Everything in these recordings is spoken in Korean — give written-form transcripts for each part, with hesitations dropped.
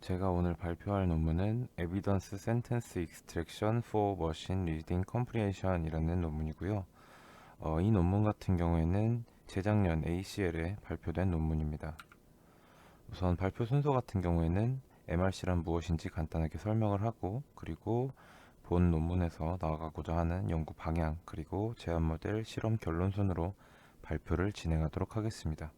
제가 오늘 발표할 논문은 Evidence Sentence Extraction for Machine Reading Comprehension 이라는 논문이고요. 이 논문 같은 경우에는 재작년 ACL에 발표된 논문입니다. 우선 발표 순서 같은 경우에는 MRC란 무엇인지 간단하게 설명을 하고, 그리고 본 논문에서 나아가고자 하는 연구 방향, 그리고 제안 모델 실험 결론 순으로 발표를 진행하도록 하겠습니다.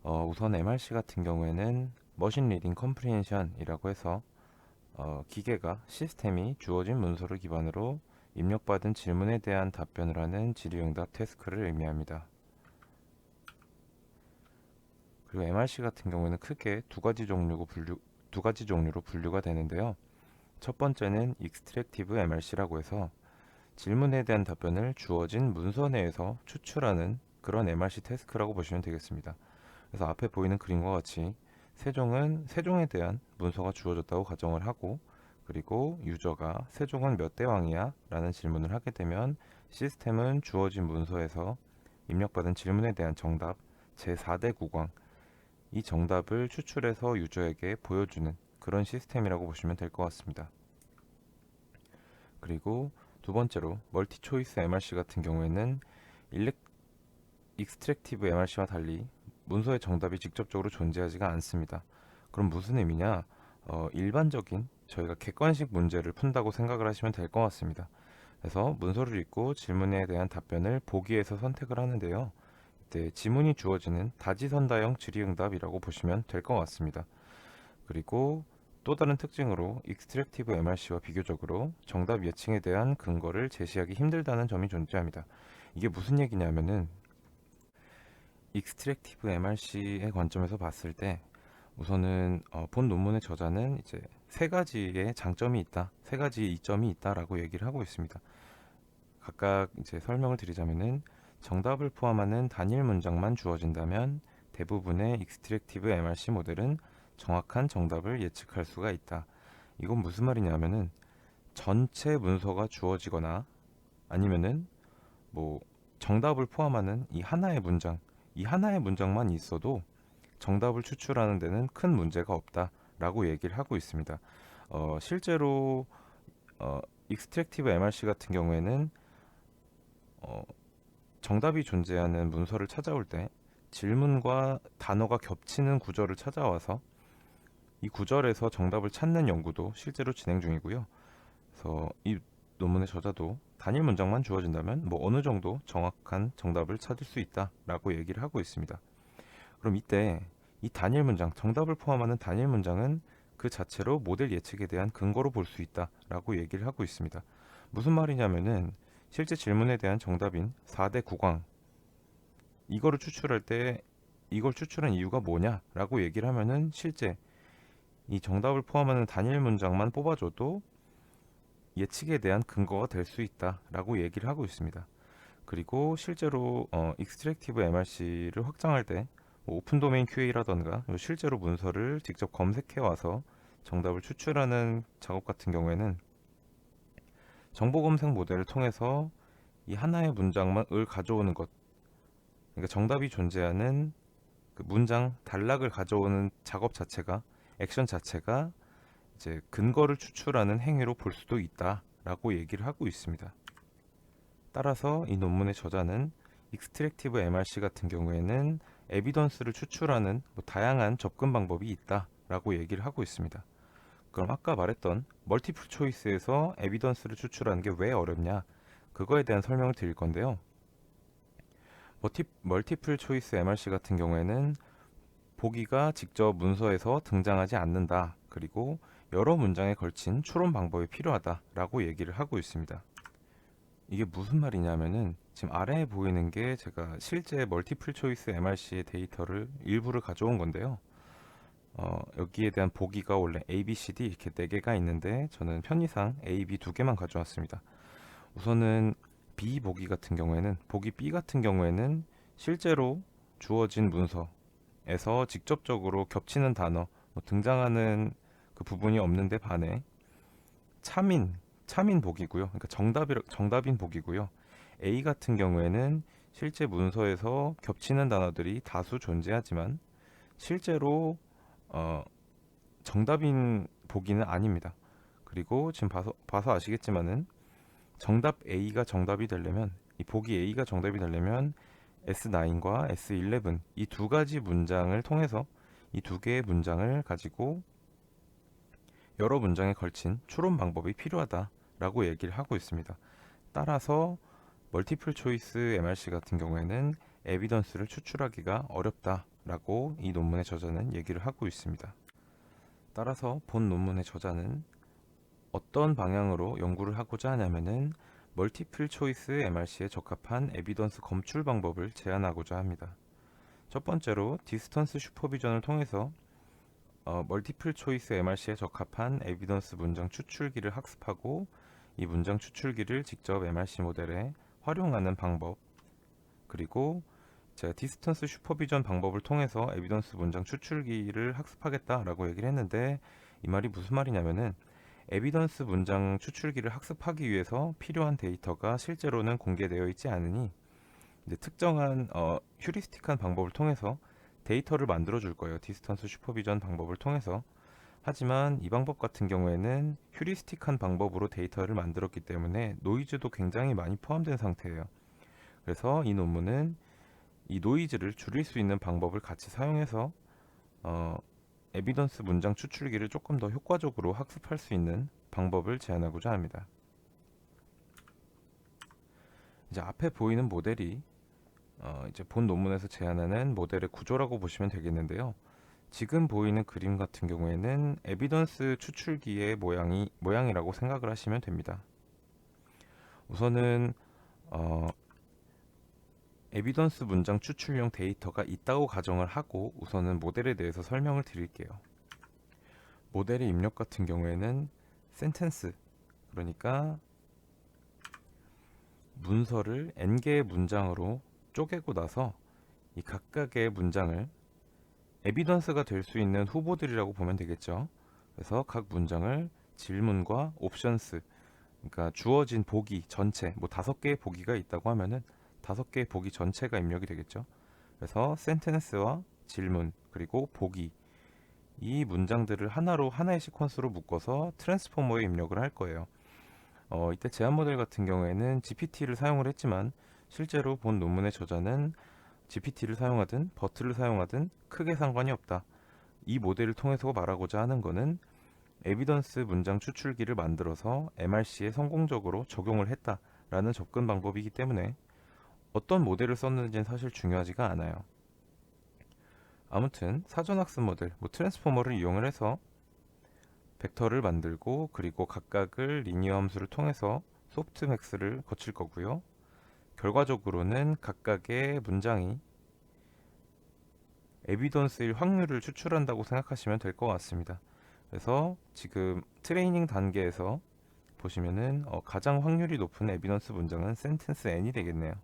우선 MRC 같은 경우에는 머신 리딩 컴프리헨션이라고 해서 기계가 시스템이 주어진 문서를 기반으로 입력받은 질문에 대한 답변을 하는 질의응답 태스크를 의미합니다. 그리고 MRC 같은 경우에는 크게 두 가지 종류로 분류가 되는데요. 첫 번째는 익스트랙티브 MRC라고 해서 질문에 대한 답변을 주어진 문서 내에서 추출하는 그런 MRC 태스크라고 보시면 되겠습니다. 그래서 앞에 보이는 그림과 같이 세종에 대한 문서가 주어졌다고 가정을 하고, 그리고 유저가 세종은 몇 대 왕이야? 라는 질문을 하게 되면 시스템은 주어진 문서에서 입력받은 질문에 대한 정답 제4대 국왕, 이 정답을 추출해서 유저에게 보여주는 그런 시스템이라고 보시면 될 것 같습니다. 그리고 두 번째로 멀티 초이스 MRC 같은 경우에는 익스트랙티브 MRC와 달리 문서의 정답이 직접적으로 존재하지가 않습니다. 그럼 무슨 의미냐? 일반적인 저희가 객관식 문제를 푼다고 생각을 하시면 될 것 같습니다. 그래서 문서를 읽고 질문에 대한 답변을 보기에서 선택을 하는데요. 이때 지문이 주어지는 다지선다형 질의응답이라고 보시면 될 것 같습니다. 그리고 또 다른 특징으로 익스트랙티브 MRC와 비교적으로 정답 예측에 대한 근거를 제시하기 힘들다는 점이 존재합니다. 이게 무슨 얘기냐면은 익스트랙티브 MRC의 관점에서 봤을 때 우선은 본 논문의 저자는 이제 세 가지의 장점이 있다, 세 가지의 이점이 있다라고 얘기를 하고 있습니다. 각각 이제 설명을 드리자면은 정답을 포함하는 단일 문장만 주어진다면 대부분의 익스트랙티브 MRC 모델은 정확한 정답을 예측할 수가 있다. 이건 무슨 말이냐면은 전체 문서가 주어지거나 아니면은 뭐 정답을 포함하는 이 하나의 문장만 있어도 정답을 추출하는 데는 큰 문제가 없다라고 얘기를 하고 있습니다. 실제로 익스트랙티브 MRC 같은 경우에는 어, 정답이 존재하는 문서를 찾아올 때 질문과 단어가 겹치는 구절을 찾아와서 이 구절에서 정답을 찾는 연구도 실제로 진행 중이고요. 그래서 이 논문의 저자도 단일 문장만 주어진다면 뭐 어느 정도 정확한 정답을 찾을 수 있다라고 얘기를 하고 있습니다. 그럼 이때 이 단일 문장, 정답을 포함하는 단일 문장은 그 자체로 모델 예측에 대한 근거로 볼 수 있다라고 얘기를 하고 있습니다. 무슨 말이냐면은 실제 질문에 대한 정답인 4대 국왕, 이거를 추출할 때 이걸 추출한 이유가 뭐냐라고 얘기를 하면은 실제 이 정답을 포함하는 단일 문장만 뽑아줘도 예측에 대한 근거가 될 수 있다라고 얘기를 하고 있습니다. 그리고 실제로 익스트랙티브 MRC를 확장할 때 오픈 도메인 QA라던가 실제로 문서를 직접 검색해 와서 정답을 추출하는 작업 같은 경우에는 정보 검색 모델을 통해서 이 하나의 문장만을 가져오는 것, 그러니까 정답이 존재하는 그 문장 단락을 가져오는 작업 자체가, 액션 자체가 이제 근거를 추출하는 행위로 볼 수도 있다라고 얘기를 하고 있습니다. 따라서 이 논문의 저자는 익스트랙티브 MRC 같은 경우에는 에비던스를 추출하는 다양한 접근 방법이 있다라고 얘기를 하고 있습니다. 그럼 아까 말했던 멀티플 초이스에서 에비던스를 추출하는 게 왜 어렵냐? 그거에 대한 설명을 드릴 건데요. 멀티플 초이스 MRC 같은 경우에는 보기가 직접 문서에서 등장하지 않는다. 그리고 여러 문장에 걸친 추론 방법이 필요하다라고 얘기를 하고 있습니다. 이게 무슨 말이냐면은 지금 아래에 보이는 게 제가 실제 멀티플 초이스 MRC의 데이터를 일부를 가져온 건데요. 여기에 대한 보기가 원래 A, B, C, D 이렇게 4개가 있는데 저는 편의상 A, B 2개만 가져왔습니다. 우선은 B 보기 같은 경우에는, 보기 B 같은 경우에는 실제로 주어진 문서에서 직접적으로 겹치는 단어, 등장하는 그 부분이 없는데 반해 차민 보기고요. 그러니까 정답인 보기고요. A 같은 경우에는 실제 문서에서 겹치는 단어들이 다수 존재하지만 실제로 정답인 보기는 아닙니다. 그리고 지금 봐서 아시겠지만은 정답 A가 정답이 되려면 이 보기 A가 정답이 되려면 S9과 S11 이 두 가지 문장을 통해서 이 두 개의 문장을 가지고 여러 문장에 걸친 추론 방법이 필요하다라고 얘기를 하고 있습니다. 따라서 멀티플 초이스 MRC 같은 경우에는 에비던스를 추출하기가 어렵다라고 이 논문의 저자는 얘기를 하고 있습니다. 따라서 본 논문의 저자는 어떤 방향으로 연구를 하고자 하냐면은 멀티플 초이스 MRC에 적합한 에비던스 검출 방법을 제안하고자 합니다. 첫 번째로 디스턴스 슈퍼비전을 통해서 멀티플 초이스 MRC에 적합한 에비던스 문장 추출기를 학습하고 이 문장 추출기를 직접 MRC 모델에 활용하는 방법, 그리고 제가 디스턴스 슈퍼비전 방법을 통해서 에비던스 문장 추출기를 학습하겠다라고 얘기를 했는데 이 말이 무슨 말이냐면은 에비던스 문장 추출기를 학습하기 위해서 필요한 데이터가 실제로는 공개되어 있지 않으니 이제 특정한 휴리스틱한 방법을 통해서 데이터를 만들어 줄 거예요. 디스턴스 슈퍼비전 방법을 통해서. 하지만 이 방법 같은 경우에는 휴리스틱한 방법으로 데이터를 만들었기 때문에 노이즈도 굉장히 많이 포함된 상태예요. 그래서 이 논문은 이 노이즈를 줄일 수 있는 방법을 같이 사용해서 에비던스 문장 추출기를 조금 더 효과적으로 학습할 수 있는 방법을 제안하고자 합니다. 이제 앞에 보이는 모델이 이제 본 논문에서 제안하는 모델의 구조라고 보시면 되겠는데요. 지금 보이는 그림 같은 경우에는 에비던스 추출기의 모양이라고 생각을 하시면 됩니다. 우선은 에비던스 문장 추출용 데이터가 있다고 가정을 하고 우선은 모델에 대해서 설명을 드릴게요. 모델의 입력 같은 경우에는 센텐스, 그러니까 문서를 n개의 문장으로 쪼개고 나서 이 각각의 문장을 에비던스가 될 수 있는 후보들이라고 보면 되겠죠. 그래서 각 문장을 질문과 옵션스, 그러니까 주어진 보기 전체, 뭐 5개의 보기가 있다고 하면은 5개의 보기 전체가 입력이 되겠죠. 그래서 센텐스와 질문 그리고 보기 이 문장들을 하나의 시퀀스로 묶어서 트랜스포머에 입력을 할 거예요. 이때 제안 모델 같은 경우에는 GPT를 사용을 했지만 실제로 본 논문의 저자는 GPT를 사용하든 버트를 사용하든 크게 상관이 없다. 이 모델을 통해서 말하고자 하는 것은 에비던스 문장 추출기를 만들어서 MRC에 성공적으로 적용을 했다라는 접근 방법이기 때문에 어떤 모델을 썼는지는 사실 중요하지가 않아요. 아무튼 사전학습 모델, 트랜스포머를 이용을 해서 벡터를 만들고 그리고 각각을 리니어 함수를 통해서 소프트맥스를 거칠 거고요. 결과적으로는 각각의 문장이 에비던스일 확률을 추출한다고 생각하시면 될 것 같습니다. 그래서 지금 트레이닝 단계에서 보시면은 가장 확률이 높은 에비던스 문장은 센텐스 n이 되겠네요.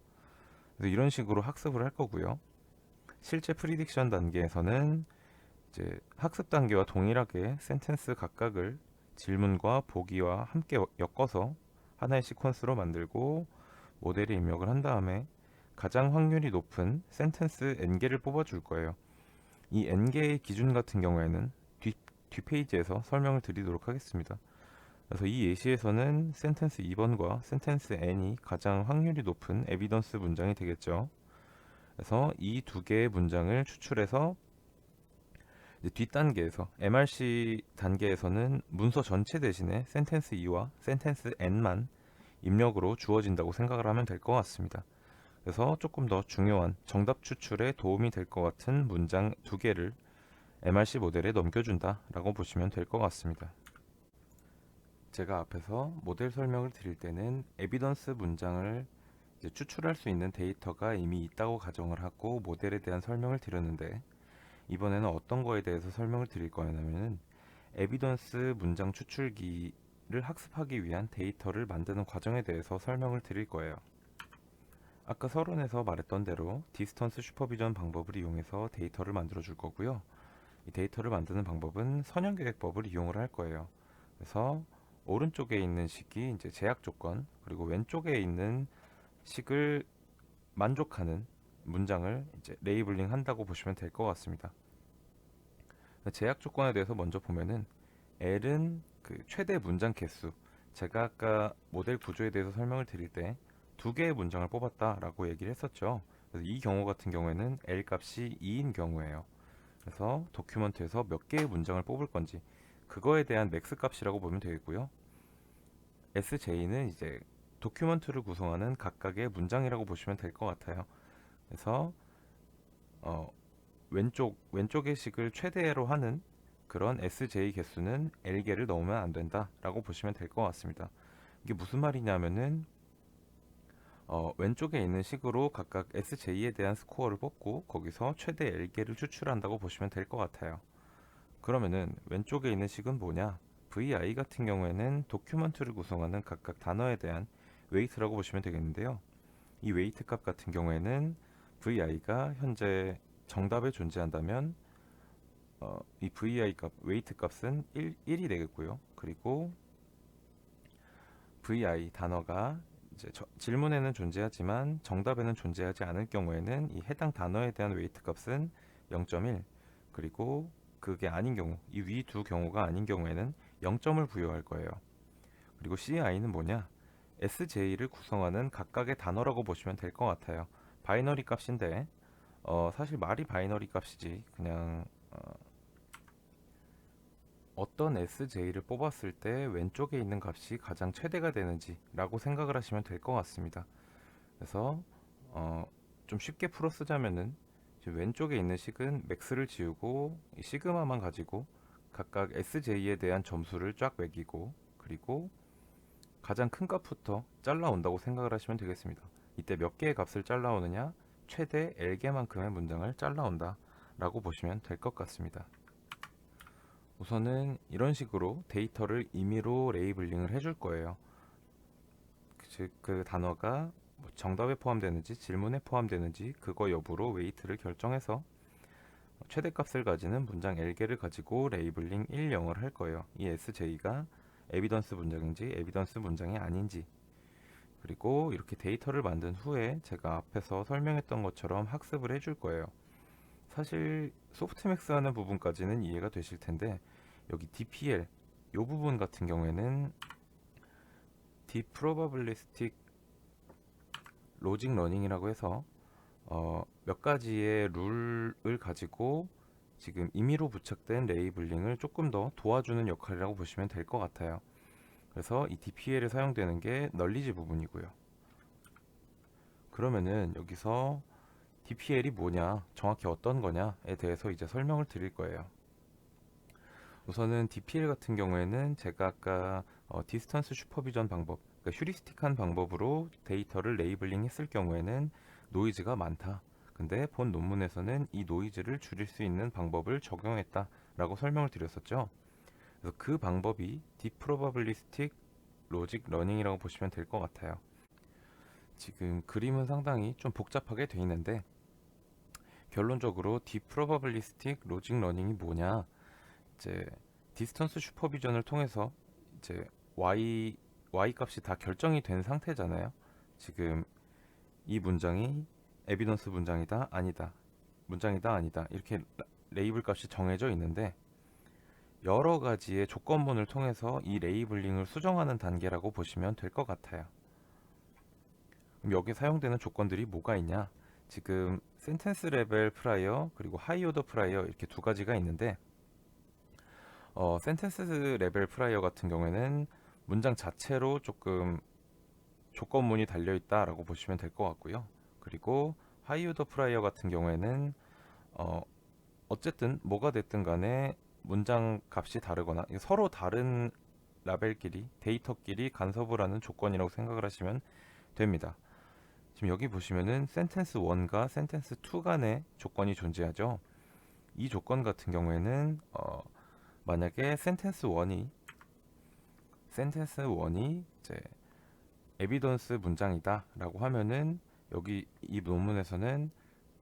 그래서 이런 식으로 학습을 할 거고요. 실제 프리딕션 단계에서는 이제 학습 단계와 동일하게 센텐스 각각을 질문과 보기와 함께 엮어서 하나의 시퀀스로 만들고 모델에 입력을 한 다음에 가장 확률이 높은 센텐스 n개를 뽑아줄 거예요. 이 n개의 기준 같은 경우에는 뒷페이지에서 설명을 드리도록 하겠습니다. 그래서 이 예시에서는 센텐스 2번과 센텐스 n이 가장 확률이 높은 에비던스 문장이 되겠죠. 그래서 이 두 개의 문장을 추출해서 이제 뒷단계에서 MRC 단계에서는 문서 전체 대신에 센텐스 2와 센텐스 n만 입력으로 주어진다고 생각을 하면 될 것 같습니다. 그래서 조금 더 중요한 정답 추출에 도움이 될 것 같은 문장 두 개를 MRC 모델에 넘겨준다 라고 보시면 될 것 같습니다. 제가 앞에서 모델 설명을 드릴 때는 에비던스 문장을 이제 추출할 수 있는 데이터가 이미 있다고 가정을 하고 모델에 대한 설명을 드렸는데 이번에는 어떤 거에 대해서 설명을 드릴 거냐면은 에비던스 문장 추출기를 학습하기 위한 데이터를 만드는 과정에 대해서 설명을 드릴 거예요. 아까 서론에서 말했던 대로 디스턴스 슈퍼비전 방법을 이용해서 데이터를 만들어 줄 거고요. 이 데이터를 만드는 방법은 선형계획법을 이용을 할 거예요. 그래서 오른쪽에 있는 식이 이제 제약 조건, 그리고 왼쪽에 있는 식을 만족하는 문장을 이제 레이블링 한다고 보시면 될 것 같습니다. 제약 조건에 대해서 먼저 보면은 L은 그 최대 문장 개수. 제가 아까 모델 구조에 대해서 설명을 드릴 때 두 개의 문장을 뽑았다라고 얘기를 했었죠. 그래서 이 경우 같은 경우에는 L 값이 2인 경우예요. 그래서 도큐먼트에서 몇 개의 문장을 뽑을 건지 그거에 대한 맥스 값이라고 보면 되겠고요. SJ는 이제 도큐먼트를 구성하는 각각의 문장이라고 보시면 될 것 같아요. 그래서 왼쪽의 식을 최대로 하는 그런 SJ 개수는 L개를 넣으면 안 된다라고 보시면 될 것 같습니다. 이게 무슨 말이냐면은 왼쪽에 있는 식으로 각각 SJ에 대한 스코어를 뽑고 거기서 최대 L개를 추출한다고 보시면 될 것 같아요. 그러면은 왼쪽에 있는 식은 뭐냐? VI 같은 경우에는 도큐먼트를 구성하는 각각 단어에 대한 웨이트라고 보시면 되겠는데요. 이 웨이트 값 같은 경우에는 VI가 현재 정답에 존재한다면 이 VI 값, 웨이트 값은 1이 되겠고요. 그리고 VI 단어가 이제 질문에는 존재하지만 정답에는 존재하지 않을 경우에는 이 해당 단어에 대한 웨이트 값은 0.1, 그리고 그게 아닌 경우, 이 위 두 경우가 아닌 경우에는 0점을 부여할 거예요. 그리고 CI는 뭐냐? SJ를 구성하는 각각의 단어라고 보시면 될 것 같아요. 바이너리 값인데 사실 말이 바이너리 값이지 그냥 어떤 SJ를 뽑았을 때 왼쪽에 있는 값이 가장 최대가 되는지 라고 생각을 하시면 될 것 같습니다. 그래서 좀 쉽게 풀어 쓰자면은 왼쪽에 있는 식은 맥스를 지우고 이 시그마만 가지고 각각 SJ에 대한 점수를 쫙 매기고 그리고 가장 큰 값부터 잘라온다고 생각을 하시면 되겠습니다. 이때 몇 개의 값을 잘라오느냐? 최대 L개만큼의 문장을 잘라온다 라고 보시면 될 것 같습니다. 우선은 이런 식으로 데이터를 임의로 레이블링을 해줄 거예요. 즉 그 단어가 뭐 정답에 포함되는지 질문에 포함되는지 그거 여부로 웨이트를 결정해서 최대값을 가지는 문장 L개를 가지고 레이블링 1, 0을 할 거예요. 이 SJ가 에비던스 문장인지 에비던스 문장이 아닌지, 그리고 이렇게 데이터를 만든 후에 제가 앞에서 설명했던 것처럼 학습을 해줄 거예요. 사실 소프트맥스 하는 부분까지는 이해가 되실 텐데 여기 DPL 이 부분 같은 경우에는 Deep Probabilistic Logic Learning이라고 해서 몇 가지의 룰을 가지고 지금 임의로 부착된 레이블링을 조금 더 도와주는 역할이라고 보시면 될 것 같아요. 그래서 이 DPL에 사용되는 게 널리지 부분이고요. 그러면은 여기서 DPL이 뭐냐, 정확히 어떤 거냐에 대해서 이제 설명을 드릴 거예요. 우선은 DPL 같은 경우에는 제가 아까 디스턴스 슈퍼비전 방법, 그러니까 휴리스틱한 방법으로 데이터를 레이블링 했을 경우에는 노이즈가 많다. 근데 본 논문에서는 이 노이즈를 줄일 수 있는 방법을 적용했다라고 설명을 드렸었죠. 그래서 그 방법이 Deep Probabilistic Logic Learning이라고 보시면 될 것 같아요. 지금 그림은 상당히 좀 복잡하게 돼 있는데 결론적으로 Deep Probabilistic Logic Learning이 뭐냐? 이제 디스턴스 슈퍼비전을 통해서 이제 y 값이 다 결정이 된 상태잖아요. 지금 이 문장이 에비던스 문장이다 아니다, 문장이다 아니다, 이렇게 레이블 값이 정해져 있는데 여러 가지의 조건문을 통해서 이 레이블링을 수정하는 단계라고 보시면 될 것 같아요. 그럼 여기 사용되는 조건들이 뭐가 있냐? 지금 센텐스 레벨 프라이어 그리고 하이 오더 프라이어 이렇게 두 가지가 있는데 센텐스 레벨 프라이어 같은 경우에는 문장 자체로 조금 조건문이 달려있다라고 보시면 될 것 같고요. 그리고 하이 오더 프라이어 같은 경우에는 어쨌든 뭐가 됐든 간에 문장 값이 다르거나 서로 다른 라벨끼리 데이터끼리 간섭을 하는 조건이라고 생각을 하시면 됩니다. 지금 여기 보시면은 센텐스 1과 센텐스 2 간의 조건이 존재하죠. 이 조건 같은 경우에는 만약에 센텐스 1이 이제 에비던스 문장이다 라고 하면은 여기 이 논문에서는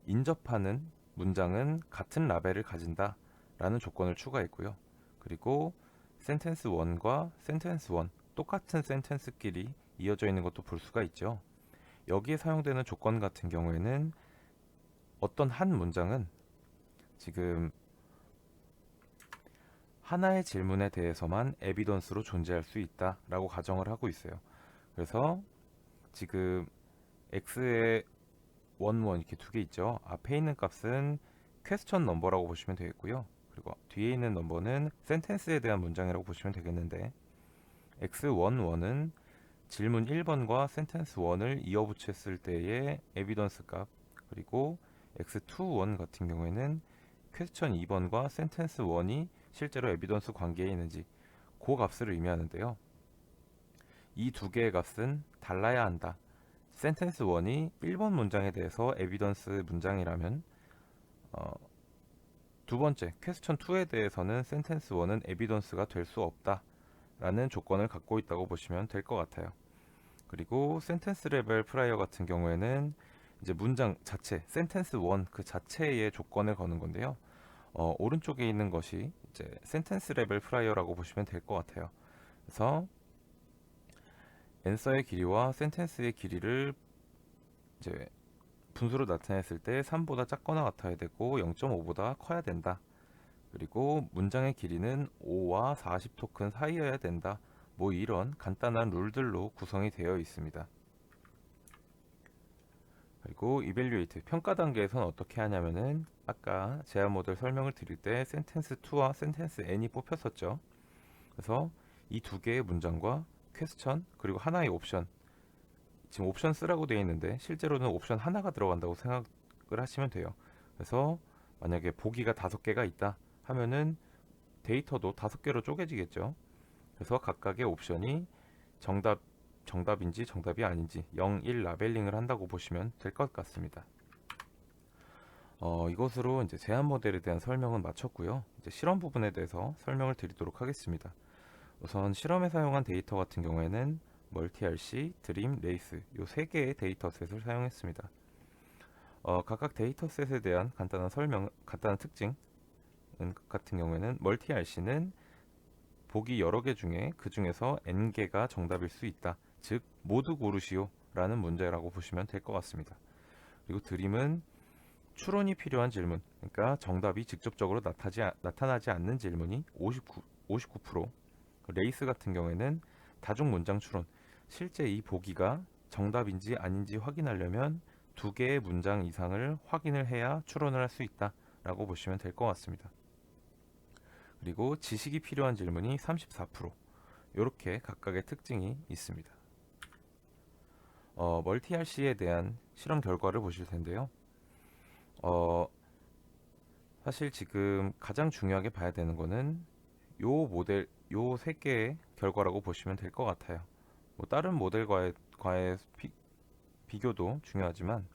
인접하는 문장은 같은 라벨을 가진다 라는 조건을 추가했고요. 그리고 센텐스 1과 센텐스 1 똑같은 센텐스끼리 이어져 있는 것도 볼 수가 있죠. 여기에 사용되는 조건 같은 경우에는 어떤 한 문장은 지금 하나의 질문에 대해서만 에비던스로 존재할 수 있다라고 가정을 하고 있어요. 그래서 지금 x의 원 이렇게 두 개 있죠. 앞에 있는 값은 퀘스천 넘버라고 보시면 되겠고요. 그리고 뒤에 있는 넘버는 센텐스에 대한 문장이라고 보시면 되겠는데, x11은 질문 1번과 센텐스 1을 이어붙였을 때의 에비던스 값, 그리고 x21 같은 경우에는 퀘스천 2번과 센텐스 1이 실제로 에비던스 관계에 있는지 그 값을 의미하는데요. 이 두 개의 값은 달라야 한다. 센텐스 1이 1번 문장에 대해서 에비던스 문장이라면 두 번째 퀘스천 2에 대해서는 센텐스 1은 에비던스가 될 수 없다 라는 조건을 갖고 있다고 보시면 될 것 같아요. 그리고 센텐스 레벨 프라이어 같은 경우에는 이제 문장 자체, 센텐스 1 그 자체의 조건을 거는 건데요. 오른쪽에 있는 것이 이제 센텐스 레벨 프라이어라고 보시면 될 것 같아요. 그래서 앤서의 길이와 센텐스의 길이를 이제 분수로 나타냈을 때 3보다 작거나 같아야 되고 0.5보다 커야 된다. 그리고 문장의 길이는 5와 40 토큰 사이여야 된다. 뭐 이런 간단한 룰들로 구성이 되어 있습니다. 그리고 evaluate 평가 단계에서는 어떻게 하냐면은 아까 제한 모델 설명을 드릴 때 센텐스 2와 센텐스 n이 뽑혔었죠. 그래서 이 두 개의 문장과 퀘스천 그리고 하나의 옵션, 지금 옵션 쓰라고 되어 있는데 실제로는 옵션 하나가 들어간다고 생각을 하시면 돼요. 그래서 만약에 보기가 5개가 있다 하면은 데이터도 5개로 쪼개지겠죠. 그래서 각각의 옵션이 정답인지 정답이 아닌지 0, 1 라벨링을 한다고 보시면 될 것 같습니다. 이것으로 이제 제한 모델에 대한 설명은 마쳤고요. 이제 실험 부분에 대해서 설명을 드리도록 하겠습니다. 우선 실험에 사용한 데이터 같은 경우에는 멀티RC, 드림, 레이스 이 세 개의 데이터셋을 사용했습니다. 각각 데이터셋에 대한 간단한 특징 같은 경우에는 멀티RC는 보기 여러 개 중에 그 중에서 n개가 정답일 수 있다. 즉 모두 고르시오 라는 문제라고 보시면 될 것 같습니다. 그리고 드림은 추론이 필요한 질문, 그러니까 정답이 직접적으로 나타나지 않는 질문이 59%, 레이스 같은 경우에는 다중 문장 추론, 실제 이 보기가 정답인지 아닌지 확인하려면 두 개의 문장 이상을 확인을 해야 추론을 할 수 있다 라고 보시면 될 것 같습니다. 그리고 지식이 필요한 질문이 34%, 이렇게 각각의 특징이 있습니다. 멀티 RC에 대한 실험 결과를 보실 텐데요. 사실 지금 가장 중요하게 봐야 되는 거는 요 세 개의 결과라고 보시면 될 것 같아요. 뭐 다른 모델과의 비교도 중요하지만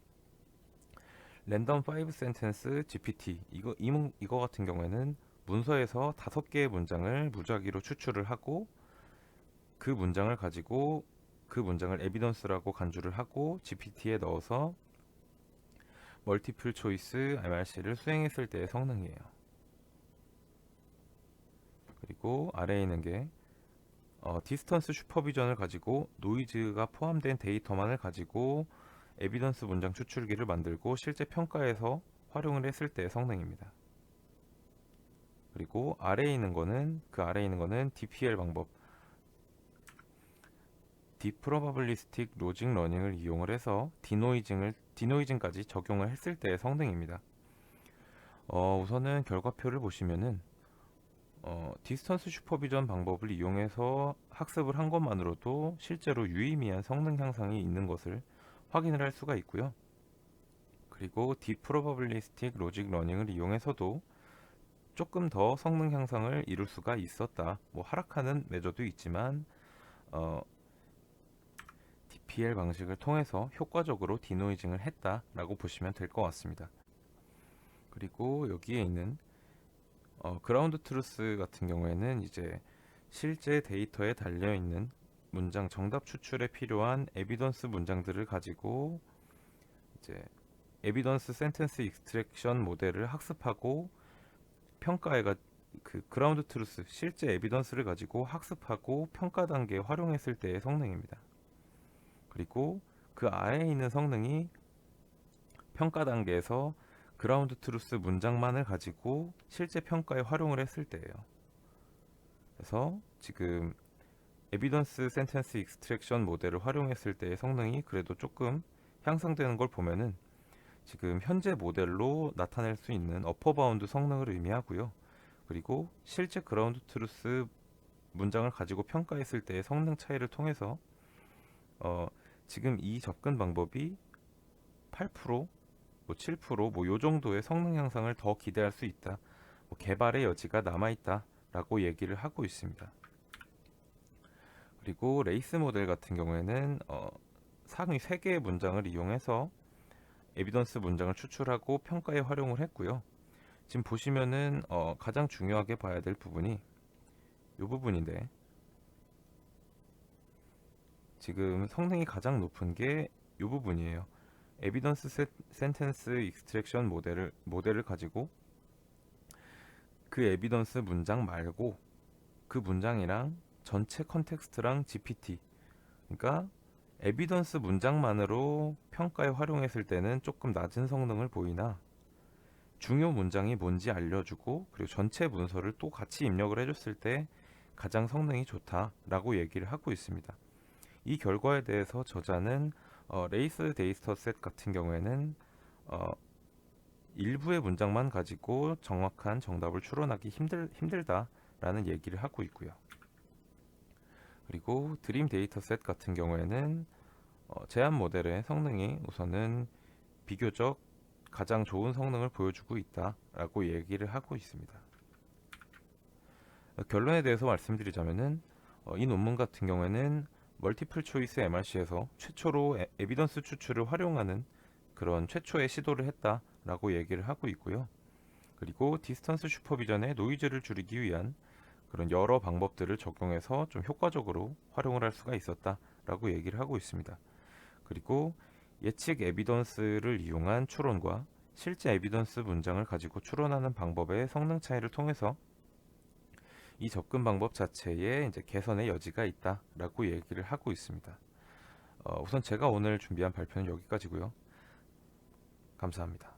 랜덤 5 센텐스 GPT 이거 같은 경우에는 문서에서 5개의 문장을 무작위로 추출을 하고 그 문장을 에비던스라고 간주를 하고 GPT에 넣어서 멀티플 초이스 MRC를 수행했을 때의 성능이에요. 그리고 아래에 있는 게 디스턴스 슈퍼비전을 가지고 노이즈가 포함된 데이터만을 가지고 에비던스 문장 추출기를 만들고 실제 평가에서 활용을 했을 때의 성능입니다. 그리고 아래에 있는 거는 DPL 방법, Deep Probabilistic Logic Learning을 이용을 해서 디노이징까지 적용을 했을 때의 성능입니다. 우선은 결과표를 보시면은 디스턴스 슈퍼비전 방법을 이용해서 학습을 한 것만으로도 실제로 유의미한 성능 향상이 있는 것을 확인을 할 수가 있고요. 그리고 Deep Probabilistic Logic Learning을 이용해서도 조금 더 성능 향상을 이룰 수가 있었다. 뭐 하락하는 매저도 있지만 DPL 방식을 통해서 효과적으로 디노이징을 했다라고 보시면 될 것 같습니다. 그리고 여기에 있는 그라운드 트루스 같은 경우에는 이제 실제 데이터에 달려 있는 문장 정답 추출에 필요한 에비던스 문장들을 가지고 이제 에비던스 센텐스 익스트랙션 모델을 학습하고 평가해가 그 그라운드 트루스 실제 에비던스를 가지고 학습하고 평가 단계에 활용했을 때의 성능입니다. 그리고 그 아래에 있는 성능이 평가 단계에서 그라운드 트루스 문장만을 가지고 실제 평가에 활용을 했을 때예요. 대해서 지금 에비던스 센텐스 익스트랙션 모델을 활용했을 때의 성능이 그래도 조금 향상되는 걸 보면은 지금 현재 모델로 나타낼 수 있는 어퍼 바운드 성능을 의미하고요. 그리고 실제 그라운드 트루스 문장을 가지고 평가했을 때의 성능 차이를 통해서 지금 이 접근 방법이 8%, 뭐 7%, 뭐 요 정도의 성능 향상을 더 기대할 수 있다. 뭐 개발의 여지가 남아 있다라고 얘기를 하고 있습니다. 그리고 레이스 모델 같은 경우에는 상위 3개의 문장을 이용해서 에비던스 문장을 추출하고 평가에 활용을 했고요. 지금 보시면은 가장 중요하게 봐야 될 부분이 이 부분인데, 지금 성능이 가장 높은 게 이 부분이에요. 에비던스 센텐스 익스트랙션 모델을 가지고 그 에비던스 문장 말고 그 문장이랑 전체 컨텍스트랑 GPT, 그러니까 에비던스 문장만으로 평가에 활용했을 때는 조금 낮은 성능을 보이나 중요 문장이 뭔지 알려주고 그리고 전체 문서를 또 같이 입력을 해줬을 때 가장 성능이 좋다라고 얘기를 하고 있습니다. 이 결과에 대해서 저자는 레이스 데이터셋 같은 경우에는 일부의 문장만 가지고 정확한 정답을 추론하기 힘들다라는 얘기를 하고 있고요. 그리고 드림 데이터셋 같은 경우에는 제한 모델의 성능이 우선은 비교적 가장 좋은 성능을 보여주고 있다라고 얘기를 하고 있습니다. 결론에 대해서 말씀드리자면은 이 논문 같은 경우에는 멀티플 초이스 MRC에서 최초로 에비던스 추출을 활용하는 그런 최초의 시도를 했다라고 얘기를 하고 있고요. 그리고 디스턴스 슈퍼비전의 노이즈를 줄이기 위한 그런 여러 방법들을 적용해서 좀 효과적으로 활용을 할 수가 있었다라고 얘기를 하고 있습니다. 그리고 예측 에비던스를 이용한 추론과 실제 에비던스 문장을 가지고 추론하는 방법의 성능 차이를 통해서 이 접근 방법 자체에 이제 개선의 여지가 있다라고 얘기를 하고 있습니다. 우선 제가 오늘 준비한 발표는 여기까지고요. 감사합니다.